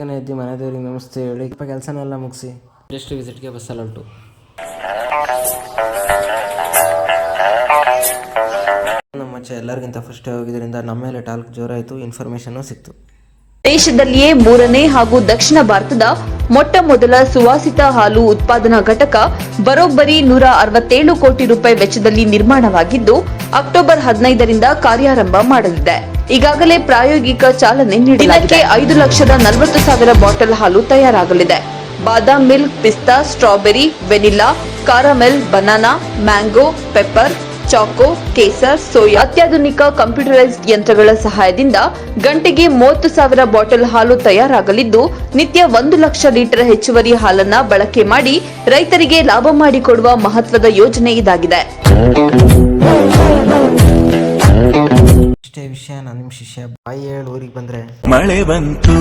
ಬೇಗನೆ ಎದ್ದು ಮನೆ ದೇವ್ರಿಗೆ ನಮಸ್ತೆ ಹೇಳಿ ಕೆಲಸನೆಲ್ಲ ಮುಗಿಸಿ ಇಂಡಸ್ಟ್ರಿ ವಿಸಿಟ್ಗೆ ಬಸ್ಸಲ್ಲಿ ಹೊರಟು. ನಮ್ಮ ಮಚ್ಚ ಎಲ್ಲರಿಗಿಂತ ಫಸ್ಟ್ ಹೋಗಿದ್ದರಿಂದ ನಮ್ಮ ಮೇಲೆ ಟಾಲ್ಕ್ ಜೋರಾಯಿತು, ಇನ್ಫಾರ್ಮೇಷನ್ನು ಸಿಕ್ತು. ದೇಶದಲ್ಲಿಯೇ 3ನೇ ಹಾಗೂ ದಕ್ಷಿಣ ಭಾರತದ ಮೊಟ್ಟ ಮೊದಲ ಸುವಾಸಿತ ಹಾಲು ಉತ್ಪಾದನಾ ಘಟಕ ಬರೋಬ್ಬರಿ 167 ಕೋಟಿ ರೂಪಾಯಿ ವೆಚ್ಚದಲ್ಲಿ ನಿರ್ಮಾಣವಾಗಿದ್ದು ಅಕ್ಟೋಬರ್ 15ರಿಂದ ಕಾರ್ಯಾರಂಭ ಮಾಡಲಿದೆ. ಈಗಾಗಲೇ ಪ್ರಾಯೋಗಿಕ ಚಾಲನೆ ನೀಡಲಾಗಿದೆ. 5,40,000 ಬಾಟಲ್ ಹಾಲು ತಯಾರಾಗಲಿದೆ. ಬಾದಾಮ್ ಮಿಲ್ಕ್, ಪಿಸ್ತಾ, strawberry, vanilla, caramel, banana, mango, pepper, choco, ಕೇಸರ್, ಸೋಯಾ ಅತ್ಯಾಧುನಿಕ ಕಂಪ್ಯೂಟರೈಸ್ಡ್ ಯಂತ್ರಗಳ ಸಹಾಯದಿಂದ ಗಂಟೆಗೆ 30,000 ಬಾಟಲ್ ಹಾಲು ತಯಾರಾಗಲಿದ್ದು ನಿತ್ಯ 1 ಲಕ್ಷ ಲೀಟರ್ ಹೆಚ್ಚುವರಿ ಹಾಲನ್ನ ಬಳಕೆ ಮಾಡಿ ರೈತರಿಗೆ ಲಾಭ ಮಾಡಿಕೊಡುವ ಮಹತ್ವದ ಯೋಜನೆ ಇದಾಗಿದೆ. ಇಷ್ಟೇ ವಿಷಯ. ನಾನು ನಿಮ್ಮ ಶಿಷ್ಯ ಬಾಯಿ ಹೇಳಿ ಊರಿಗೆ ಬಂದ್ರೆ ಮಳೆ ಬಂತು